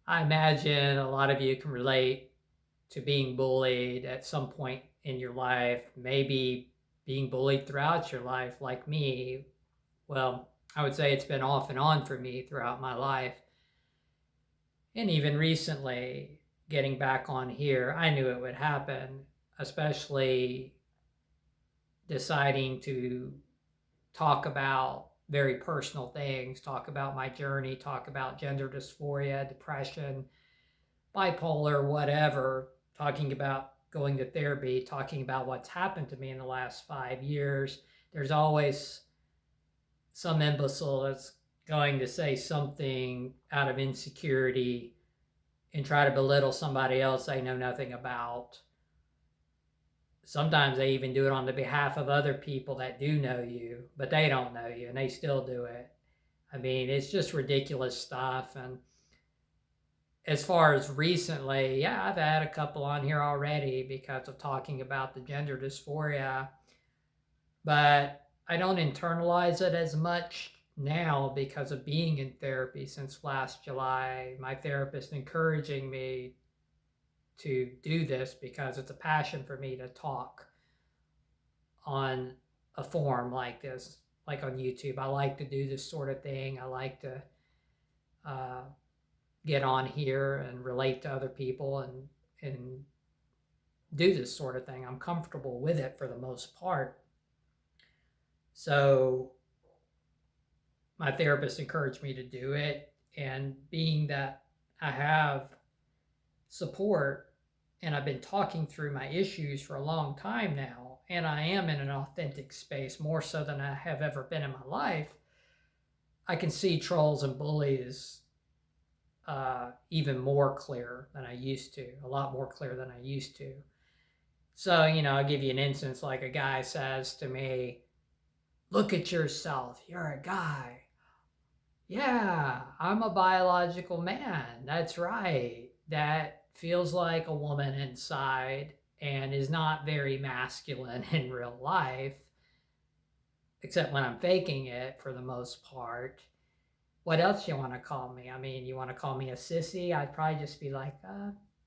I imagine a lot of you can relate to being bullied at some point in your life, maybe being bullied throughout your life, like me. Well, I would say it's been off and on for me throughout my life. And even recently, getting back on here, I knew it would happen, especially deciding to talk about very personal things, talk about my journey, talk about gender dysphoria, depression, bipolar, whatever, talking about going to therapy, talking about what's happened to me in the last 5 years. There's always some imbecile that's going to say something out of insecurity and try to belittle somebody else they know nothing about. Sometimes they even do it on the behalf of other people that do know you, but they don't know you and they still do it. I mean, it's just ridiculous stuff. And as far as recently, yeah, I've had a couple on here already because of talking about the gender dysphoria, but I don't internalize it as much now because of being in therapy since last July. My therapist encouraging me to do this because it's a passion for me to talk on a forum like this, like on YouTube. I like to do this sort of thing. I like to uh, get on here and relate to other people and do this sort of thing. I'm comfortable with it for the most part. So my therapist encouraged me to do it, and being that I have support and I've been talking through my issues for a long time now, and I am in an authentic space more so than I have ever been in my life, I can see trolls and bullies even more clear than I used to, a lot more clear than I used to. So, I'll give you an instance like a guy says to me, "Look at yourself. You're a guy." Yeah, I'm a biological man. That's right. That feels like a woman inside and is not very masculine in real life, except when I'm faking it for the most part. What else you want to call me? I mean, you want to call me a sissy? I'd probably just be like,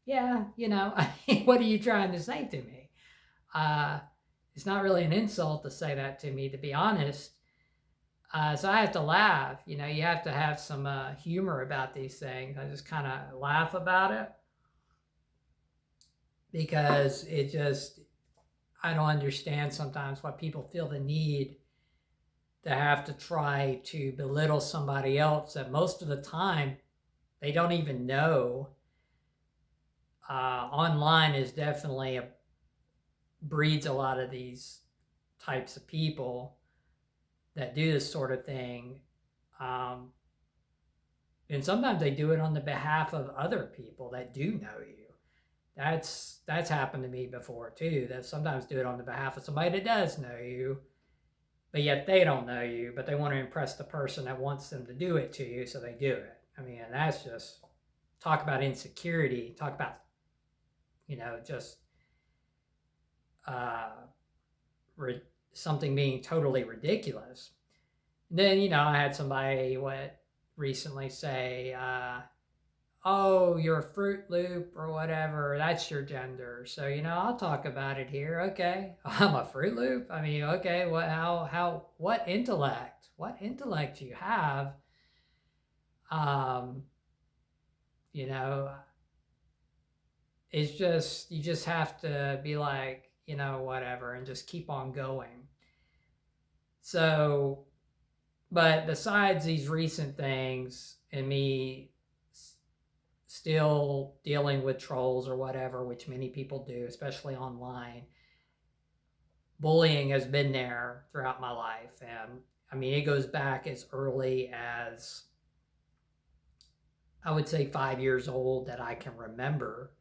yeah, I mean, what are you trying to say to me? Uh, it's not really an insult to say that to me, to be honest. So I have to laugh. You have to have some humor about these things. I just kind of laugh about it because I don't understand sometimes why people feel the need to have to try to belittle somebody else that most of the time they don't even know. Online is definitely breeds a lot of these types of people that do this sort of thing. Um, and sometimes they do it on the behalf of other people that do know you. That's happened to me before too. That sometimes do it on the behalf of somebody that does know you, but yet they don't know you, but they want to impress the person that wants them to do it to you, so they do it. I mean, that's just talk about insecurity. Talk about just uh, something being totally ridiculous. And then I had somebody recently say, "Oh, you're a Fruit Loop or whatever. That's your gender." So I'll talk about it here. Okay, I'm a Fruit Loop. I mean, okay, what intellect? What intellect do you have? Um, you know, it's just you just have to be like whatever and just keep on going. So, but besides these recent things and me still dealing with trolls or whatever, which many people do, especially online, bullying has been there throughout my life. And I mean, it goes back as early as I would say 5 years old that I can remember.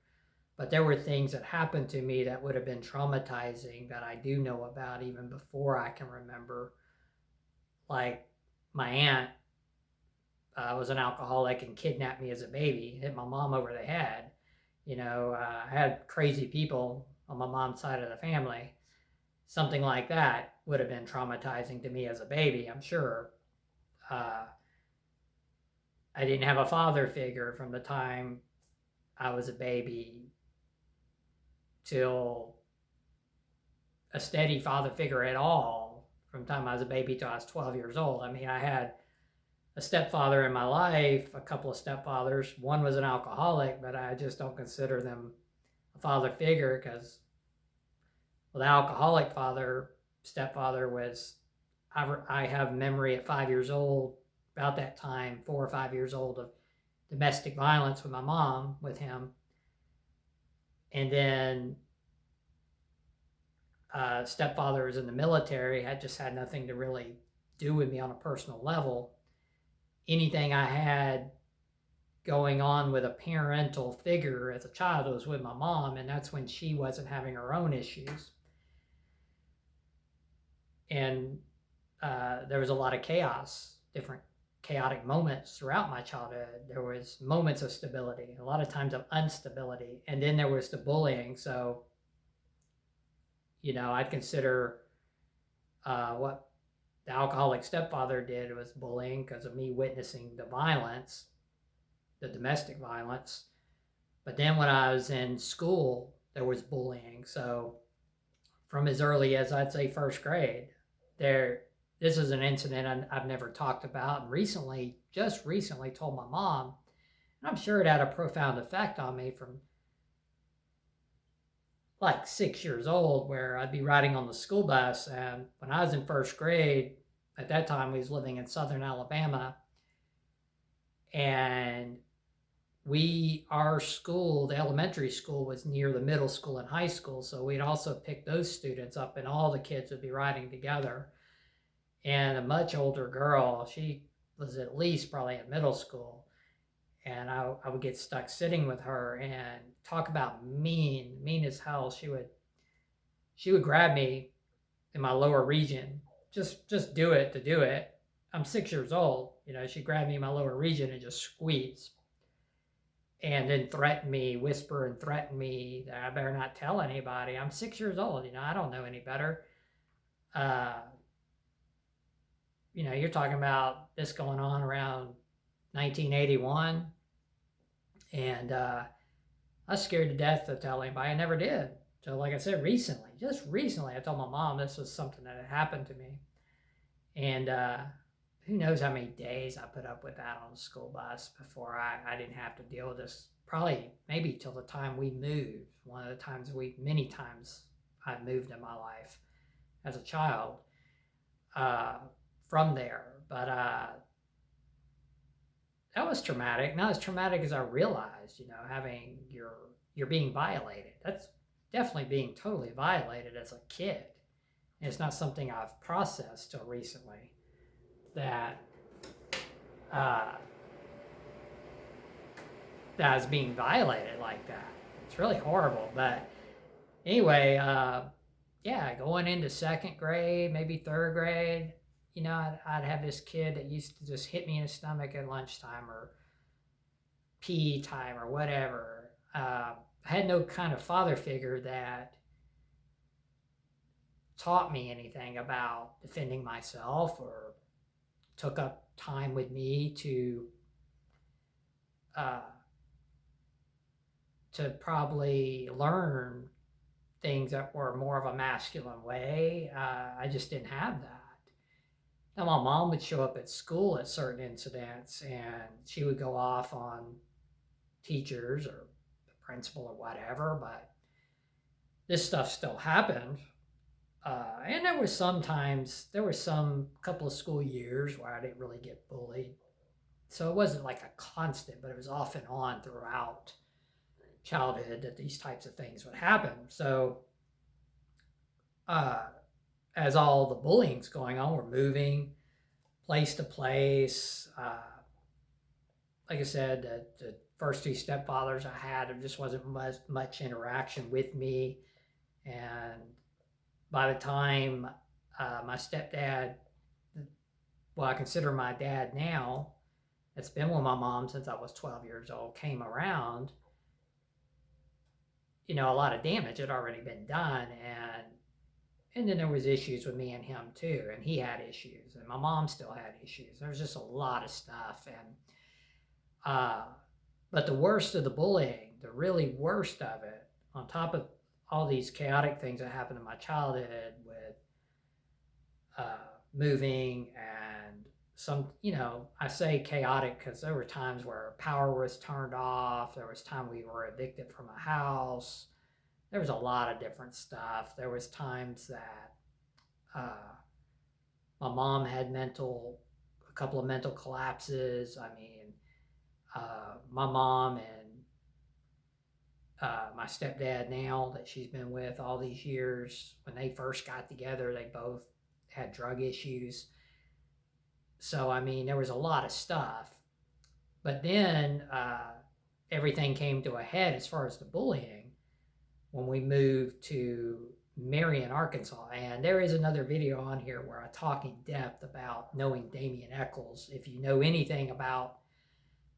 But there were things that happened to me that would have been traumatizing that I do know about even before I can remember. Like my aunt was an alcoholic and kidnapped me as a baby, hit my mom over the head. I had crazy people on my mom's side of the family. Something like that would have been traumatizing to me as a baby, I'm sure. Uh, I didn't have a father figure from the time I was a baby till a steady father figure at all from the time I was a baby till I was 12 years old. I mean, I had a stepfather in my life, a couple of stepfathers. One was an alcoholic, but I just don't consider them a father figure because, well, the alcoholic stepfather was, I have memory at 5 years old, about that time, 4 or 5 years old, of domestic violence with my mom, with him. And then stepfather was in the military, had just had nothing to really do with me on a personal level. Anything I had going on with a parental figure as a child was with my mom, and that's when she wasn't having her own issues. And there was a lot of chaos, different chaotic moments throughout my childhood. There was moments of stability, a lot of times of instability, and then there was the bullying. So, I'd consider what the alcoholic stepfather did was bullying because of me witnessing the violence, the domestic violence. But then when I was in school, there was bullying. So from as early as, I'd say, first grade, this is an incident I've never talked about, and just recently told my mom, and I'm sure it had a profound effect on me from like 6 years old, where I'd be riding on the school bus, and when I was in first grade, at that time we was living in southern Alabama, and our school, the elementary school, was near the middle school and high school, so we'd also pick those students up, and all the kids would be riding together. And a much older girl, she was at least probably in middle school, and I would get stuck sitting with her and talk about mean as hell. She would grab me in my lower region, just do it to do it. I'm 6 years old, she'd grab me in my lower region and just squeeze, and then whisper and threaten me that I better not tell anybody. I'm 6 years old, I don't know any better. You're talking about this going on around 1981, and I was scared to death to tell anybody. I never did. So, like I said, just recently, I told my mom this was something that had happened to me, and who knows how many days I put up with that on the school bus before I didn't have to deal with this. Probably, maybe till the time we moved. Many times I moved in my life as a child. From there, but that was traumatic. Not as traumatic as I realized, having you're being violated. That's definitely being totally violated as a kid. And it's not something I've processed till recently, that that I was being violated like that. It's really horrible. But anyway, yeah, going into second grade, maybe third grade, I'd have this kid that used to just hit me in the stomach at lunchtime or PE time or whatever. I had no kind of father figure that taught me anything about defending myself or took up time with me to probably learn things that were more of a masculine way. I just didn't have that. Now, my mom would show up at school at certain incidents, and she would go off on teachers or the principal or whatever, but this stuff still happened. And there were some couple of school years where I didn't really get bullied. So it wasn't like a constant, but it was off and on throughout childhood that these types of things would happen. So, as all the bullying's going on, we're moving place to place. Like I said, the first two stepfathers I had, there just wasn't much interaction with me. And by the time my stepdad, well, I consider my dad now, that's been with my mom since I was 12 years old, came around, a lot of damage had already been done, and then there was issues with me and him too, and he had issues, and my mom still had issues. There was just a lot of stuff, and Uh, but the worst of the bullying, the really worst of it, on top of all these chaotic things that happened in my childhood with moving and some, I say chaotic because there were times where power was turned off. There was time we were evicted from a house. There was a lot of different stuff. There was times that my mom had a couple of mental collapses. I mean, my mom and my stepdad now that she's been with all these years, when they first got together, they both had drug issues. So, I mean, there was a lot of stuff. But then everything came to a head as far as the bullying when we moved to Marion, Arkansas. And there is another video on here where I talk in depth about knowing Damian Eccles. If you know anything about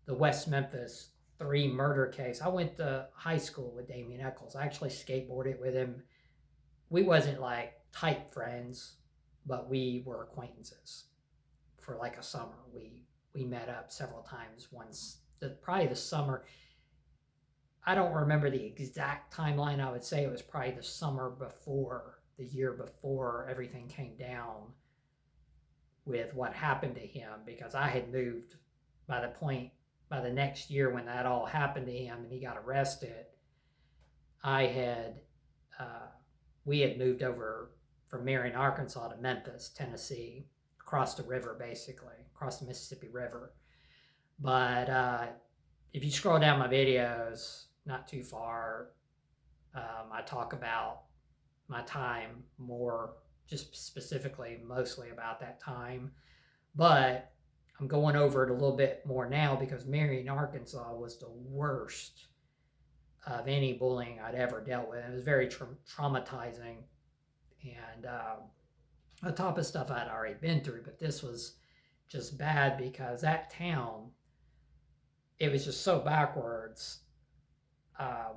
the West Memphis 3 murder case, I went to high school with Damian Eccles. I actually skateboarded with him. We wasn't like tight friends, but we were acquaintances for like a summer. We met up several times. Probably the summer. I don't remember the exact timeline. I would say it was probably the summer before, the year before everything came down with what happened to him, because I had moved by the next year when that all happened to him and he got arrested. We had moved over from Marion, Arkansas to Memphis, Tennessee, across the river, basically, across the Mississippi River. But if you scroll down my videos, not too far, I talk about my time more, just specifically, mostly about that time. But I'm going over it a little bit more now because Marion, Arkansas was the worst of any bullying I'd ever dealt with. It was very traumatizing, and on top of stuff I'd already been through, but this was just bad because that town, it was just so backwards.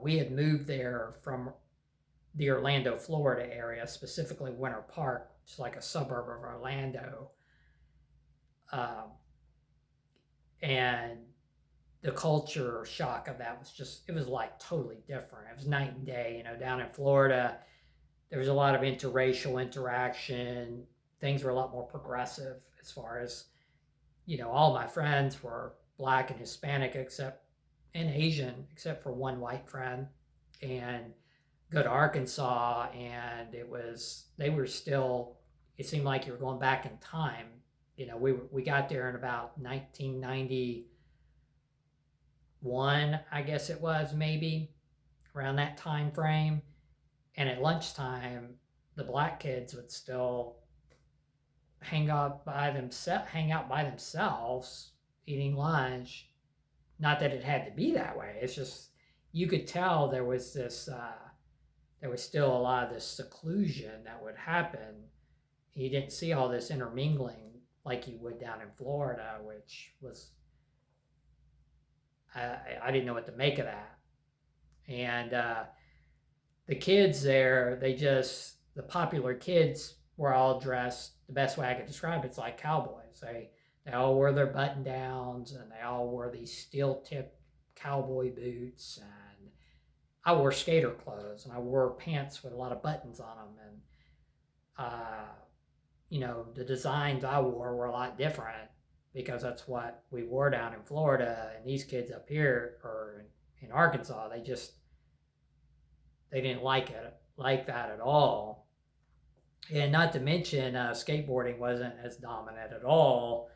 We had moved there from the Orlando, Florida area, specifically Winter Park, which is like a suburb of Orlando. And the culture shock of that it was like totally different. It was night and day. Down in Florida, there was a lot of interracial interaction. Things were a lot more progressive as far as, all my friends were Black and Hispanic and Asian, except for one white friend. And go to Arkansas, and it seemed like you were going back in time. We got there in about 1991, I guess it was, maybe around that time frame. And at lunchtime, the Black kids would still hang out by themselves, eating lunch. Not that it had to be that way. It's just you could tell there was still a lot of this seclusion that would happen. You didn't see all this intermingling like you would down in Florida, which was, I didn't know what to make of that. And the kids there, the popular kids were all dressed, the best way I could describe it's like cowboys. They all wore their button downs, and they all wore these steel tip cowboy boots, and I wore skater clothes, and I wore pants with a lot of buttons on them. And the designs I wore were a lot different because that's what we wore down in Florida. And these kids up here, or in Arkansas, they didn't like that at all. And not to mention, skateboarding wasn't as dominant at all.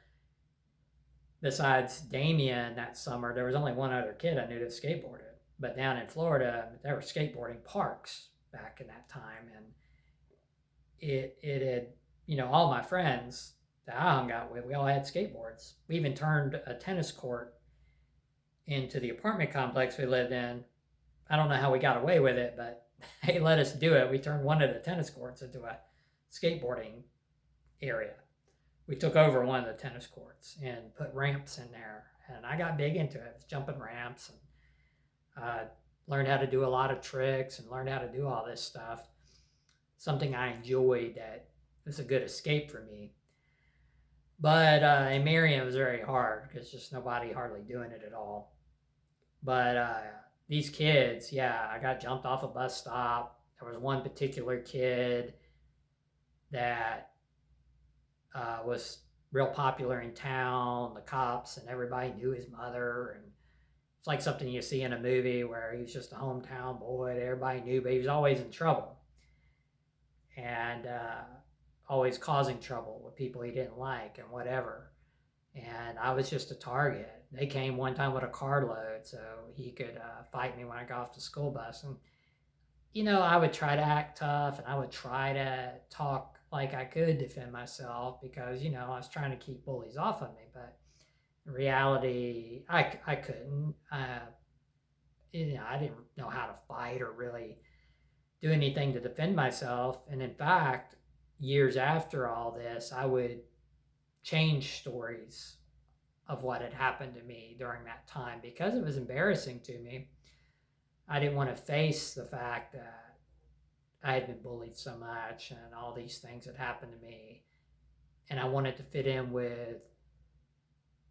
Besides Damien that summer, there was only one other kid I knew that skateboarded. But down in Florida, there were skateboarding parks back in that time. And it had, all my friends that I hung out with, we all had skateboards. We even turned a tennis court into the apartment complex we lived in. I don't know how we got away with it, but they let us do it. We turned one of the tennis courts into a skateboarding area. We took over one of the tennis courts and put ramps in there. And I got big into it. It was jumping ramps, and learned how to do a lot of tricks and learned how to do all this stuff. Something I enjoyed, that was a good escape for me. But in Marion, it was very hard because just nobody hardly doing it at all. But these kids, yeah, I got jumped off a bus stop. There was one particular kid that was real popular in town. The cops and everybody knew his mother, and it's like something you see in a movie where he was just a hometown boy that everybody knew, but he was always in trouble and always causing trouble with people he didn't like and whatever. And I was just a target. They came one time with a carload so he could fight me when I got off the school bus. And, I would try to act tough and I would try to talk like I could defend myself because, I was trying to keep bullies off of me. But in reality, I couldn't. I didn't know how to fight or really do anything to defend myself. And in fact, years after all this, I would change stories of what had happened to me during that time because it was embarrassing to me. I didn't want to face the fact that I had been bullied so much and all these things had happened to me. And I wanted to fit in with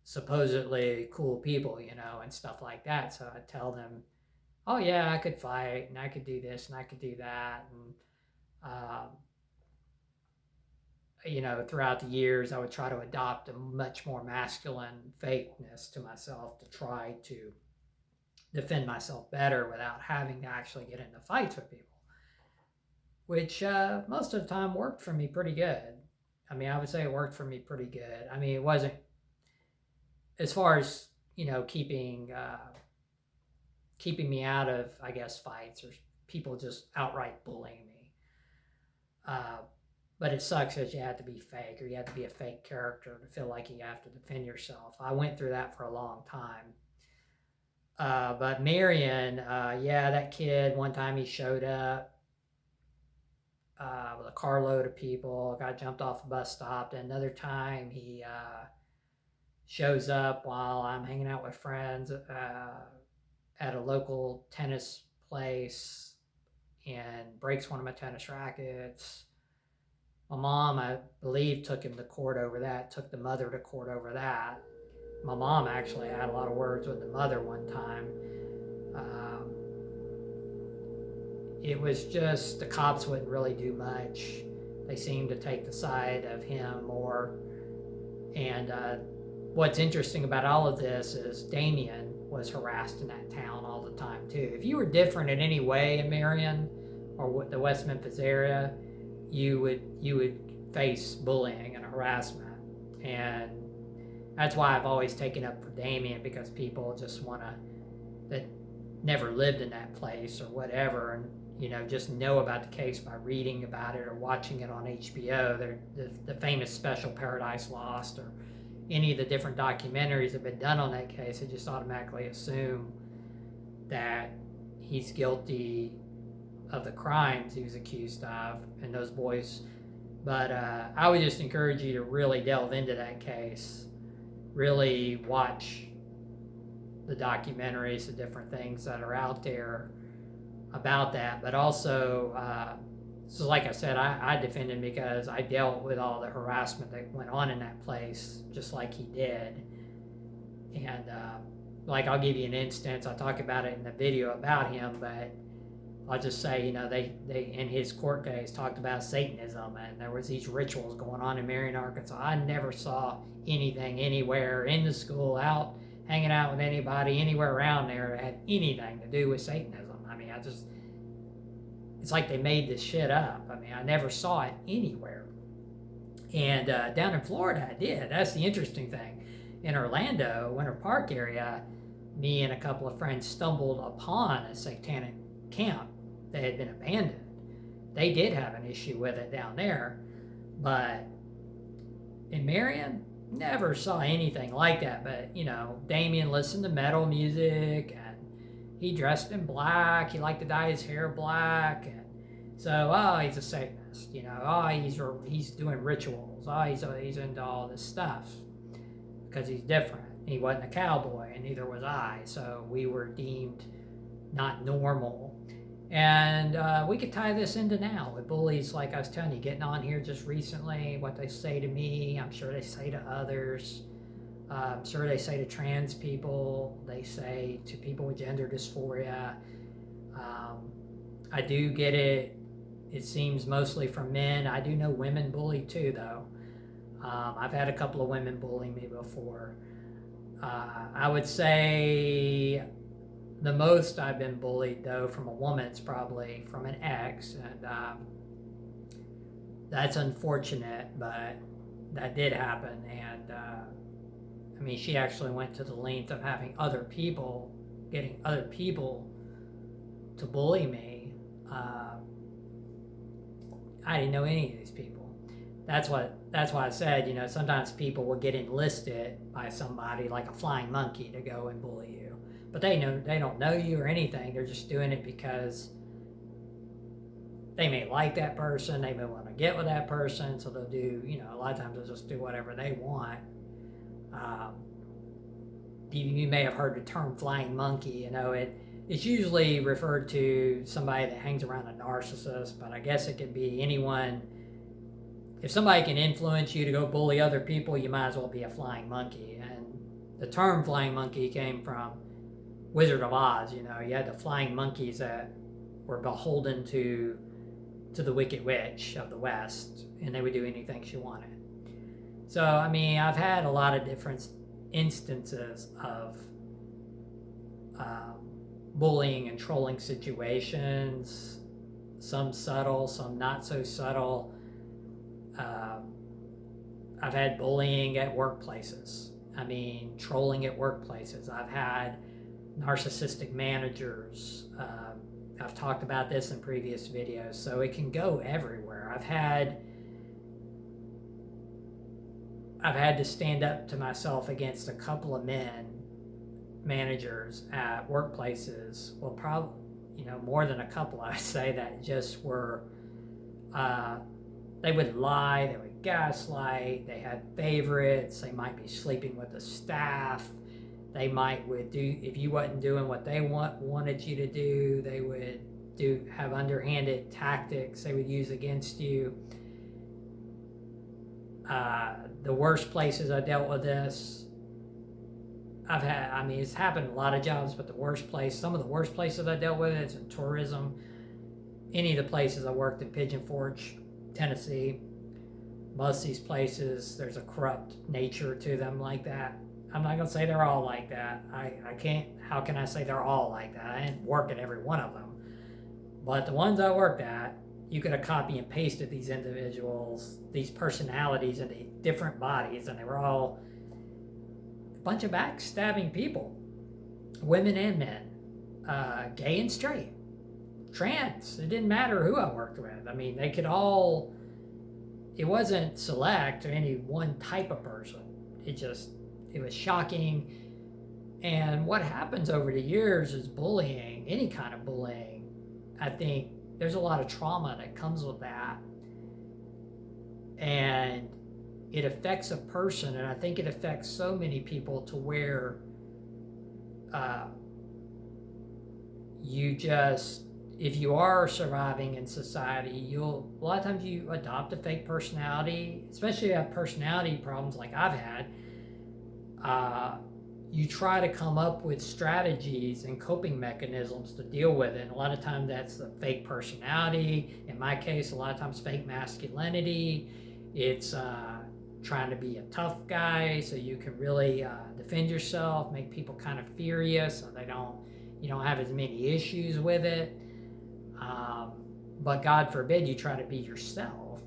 supposedly cool people, and stuff like that. So I'd tell them, oh, yeah, I could fight and I could do this and I could do that. And, throughout the years, I would try to adopt a much more masculine fakeness to myself to try to defend myself better without having to actually get into fights with people, which most of the time worked for me pretty good. I mean, I would say it worked for me pretty good. I mean, it wasn't as far as keeping me out of, I guess, fights or people just outright bullying me. But it sucks that you have to be fake or you have to be a fake character to feel like you have to defend yourself. I went through that for a long time. But Marion, yeah, that kid, one time he showed up with a carload of people, got jumped off a bus stop. And another time he shows up while I'm hanging out with friends at a local tennis place and breaks one of my tennis rackets. My mom, I believe, took him to court over that, took the mother to court over that. My mom actually had a lot of words with the mother one time. It was just the cops wouldn't really do much. They seemed to take the side of him more. And what's interesting about all of this is Damien was harassed in that town all the time too. If you were different in any way in Marion or the West Memphis area, you would face bullying and harassment. And that's why I've always taken up for Damien, because people just want to, that never lived in that place or whatever, and just know about the case by reading about it or watching it on HBO. The famous special Paradise Lost or any of the different documentaries that have been done on that case, they just automatically assume that he's guilty of the crimes he was accused of, and those boys. But I would just encourage you to really delve into that case, really watch the documentaries, the different things that are out there about that. But also, so like I said, I defended him because I dealt with all the harassment that went on in that place, just like he did. And like, I'll give you an instance. I talk about it in the video about him, but I'll just say, they in his court case talked about Satanism, and there was these rituals going on in Marion, Arkansas. I never saw anything anywhere in the school, out hanging out with anybody anywhere around there that had anything to do with Satanism. I mean, it's like they made this shit up. I mean, I never saw it anywhere. And down in Florida, I did. That's the interesting thing. In Orlando, Winter Park area, me and a couple of friends stumbled upon a satanic camp that had been abandoned. They did have an issue with it down there, but in Marion, never saw anything like that. But Damien listened to metal music, and he dressed in black. He liked to dye his hair black, and so he's a Satanist. He's doing rituals. He's into all this stuff because he's different. He wasn't a cowboy, and neither was I. So we were deemed not normal. And we could tie this into now with bullies, like I was telling you, getting on here just recently, what they say to me, I'm sure they say to others. I'm sure they say to trans people, they say to people with gender dysphoria. I do get it. It seems mostly from men. I do know women bully too, though. I've had a couple of women bully me before. I would say the most I've been bullied, though, from a woman is probably from an ex, and that's unfortunate, but that did happen. And I mean, she actually went to the length of having getting other people to bully me. I didn't know any of these people. That's why I said, sometimes people will get enlisted by somebody like a flying monkey to go and bully you, but they don't know you or anything. They're just doing it because they may like that person, they may want to get with that person, so they'll do, a lot of times they'll just do whatever they want. You may have heard the term flying monkey. It's usually referred to somebody that hangs around a narcissist, but I guess it could be anyone. If somebody can influence you to go bully other people, you might as well be a flying monkey. And the term flying monkey came from Wizard of Oz. You had the flying monkeys that were beholden to the Wicked Witch of the West, and they would do anything she wanted. So, I mean, I've had a lot of different instances of bullying and trolling situations, some subtle, some not so subtle. I've had bullying at workplaces. I mean, trolling at workplaces. I've had narcissistic managers. I've talked about this in previous videos, so it can go everywhere. I've had to stand up to myself against a couple of managers at workplaces. Well, probably, more than a couple, I'd say, that just were, they would lie, they would gaslight, they had favorites, they might be sleeping with the staff, they would do, if you wasn't doing what they wanted you to do, they would have underhanded tactics they would use against you. The worst places I dealt with this, it's happened in a lot of jobs, but some of the worst places I dealt with it is in tourism. Any of the places I worked in, Pigeon Forge, Tennessee, most of these places, there's a corrupt nature to them like that. I'm not going to say they're all like that. How can I say they're all like that? I didn't work at every one of them. But the ones I worked at, you could have copy and pasted these individuals, these personalities into different bodies, and they were all a bunch of backstabbing people, women and men, gay and straight, trans. It didn't matter who I worked with. I mean, they could all, it wasn't select to any one type of person. It was shocking. And what happens over the years is bullying, any kind of bullying. I think there's a lot of trauma that comes with that. And it affects a person, and I think it affects so many people to where if you are surviving in society, a lot of times you adopt a fake personality, especially if you have personality problems like I've had. You try to come up with strategies and coping mechanisms to deal with it. And a lot of times that's the fake personality. In my case, a lot of times fake masculinity. It's trying to be a tough guy so you can really defend yourself, make people kind of fear you so you don't have as many issues with it. But God forbid you try to be yourself.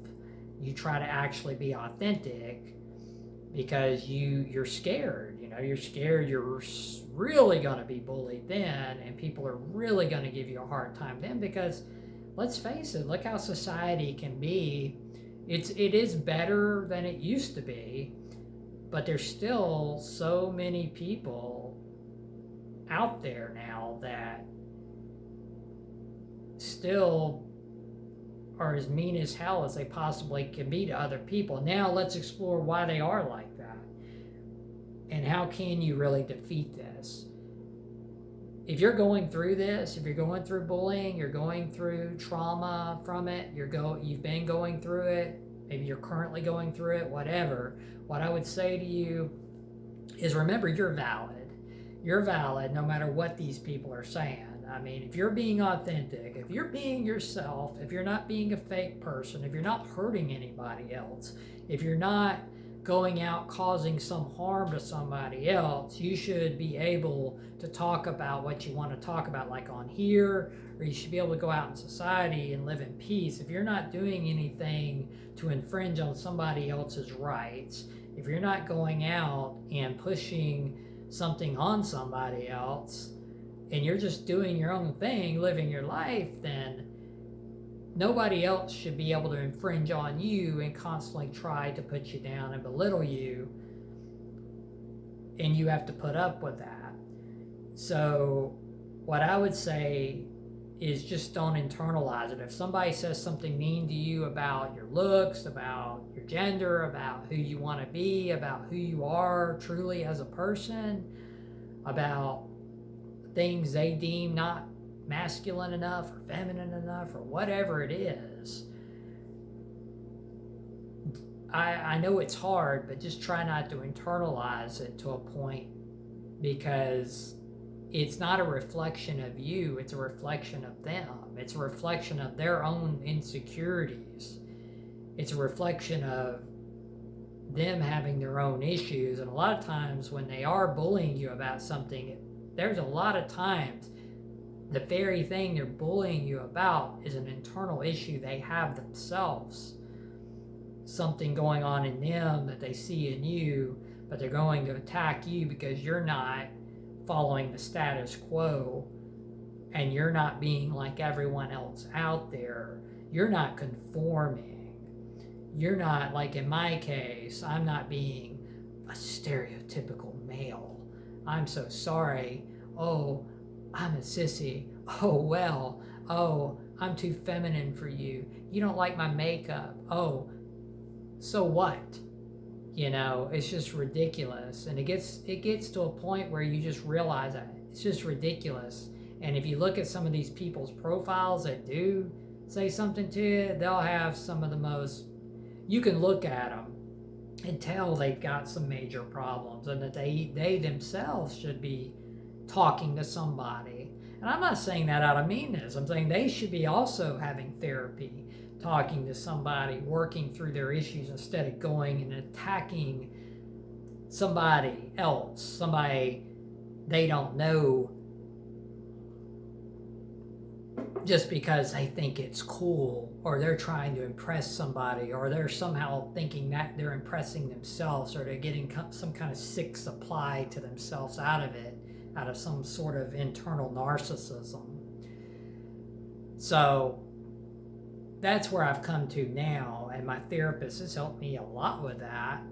You try to actually be authentic because you're scared. You're scared you're really going to be bullied then, and people are really going to give you a hard time then, because let's face it, look how society can be. It is better than it used to be, but there's still so many people out there now that still are as mean as hell as they possibly can be to other people. Now let's explore why they are like that. And how can you really defeat this? if you're going through this, if you're going through bullying, you're going through trauma from it, you've been going through it, maybe you're currently going through it, whatever, what I would say to you is remember you're valid. You're valid no matter what these people are saying. I mean, if you're being authentic, if you're being yourself, if you're not being a fake person, if you're not hurting anybody else, if you're not going out causing some harm to somebody else, you should be able to talk about what you want to talk about, like on here, or you should be able to go out in society and live in peace. If you're not doing anything to infringe on somebody else's rights, if you're not going out and pushing something on somebody else, and you're just doing your own thing, living your life, then nobody else should be able to infringe on you and constantly try to put you down and belittle you, and you have to put up with that. So what I would say is just don't internalize it. If somebody says something mean to you about your looks, about your gender, about who you want to be, about who you are truly as a person, about things they deem not masculine enough or feminine enough or whatever it is, I know it's hard, but just try not to internalize it to a point, because it's not a reflection of you, it's a reflection of them. It's a reflection of their own insecurities. It's a reflection of them having their own issues. And a lot of times when they are bullying you about something, there's a lot of times the very thing they're bullying you about is an internal issue they have themselves. Something going on in them that they see in you, but they're going to attack you because you're not following the status quo, and you're not being like everyone else out there. You're not conforming. You're not, like in my case, I'm not being a stereotypical male. I'm so sorry. Oh, I'm a sissy. Oh, well. Oh, I'm too feminine for you. You don't like my makeup. Oh, so what? You know, it's just ridiculous. And it gets to a point where you just realize that it's just ridiculous. And if you look at some of these people's profiles that do say something to you, they'll have some of the most, you can look at them and tell they've got some major problems, and that they themselves should be talking to somebody. And I'm not saying that out of meanness. I'm saying they should be also having therapy, talking to somebody, working through their issues, instead of going and attacking somebody else, somebody they don't know, just because they think it's cool, or they're trying to impress somebody, or they're somehow thinking that they're impressing themselves, or they're getting some kind of sick supply to themselves out of it, out of some sort of internal narcissism. So that's where I've come to now, and my therapist has helped me a lot with that.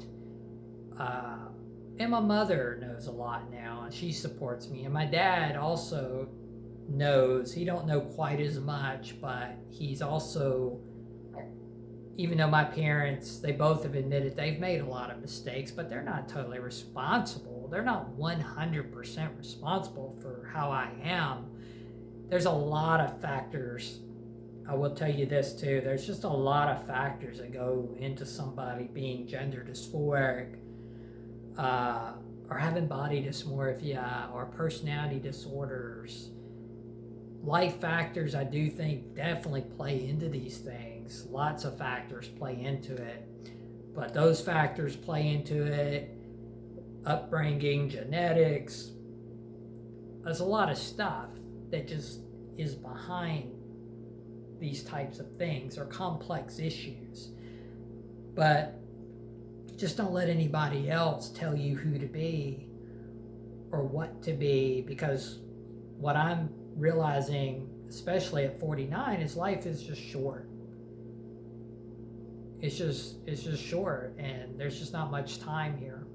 And my mother knows a lot now, and she supports me. And my dad also knows. He don't know quite as much, but he's also, even though my parents, they both have admitted they've made a lot of mistakes, but they're not totally responsible. They're not 100% responsible for how I am. There's a lot of factors. I will tell you this too. There's just a lot of factors that go into somebody being gender dysphoric, or having body dysmorphia, or personality disorders. Life factors, I do think, definitely play into these things. Lots of factors play into it. But those factors play into it. Upbringing, genetics. There's a lot of stuff that just is behind these types of things, or complex issues. But just don't let anybody else tell you who to be or what to be, because what I'm realizing, especially at 49, is life is just short. It's just short, and there's just not much time here.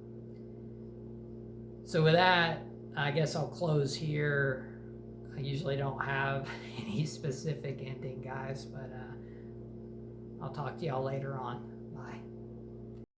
So with that, I guess I'll close here. I usually don't have any specific ending, guys, but I'll talk to y'all later on. Bye.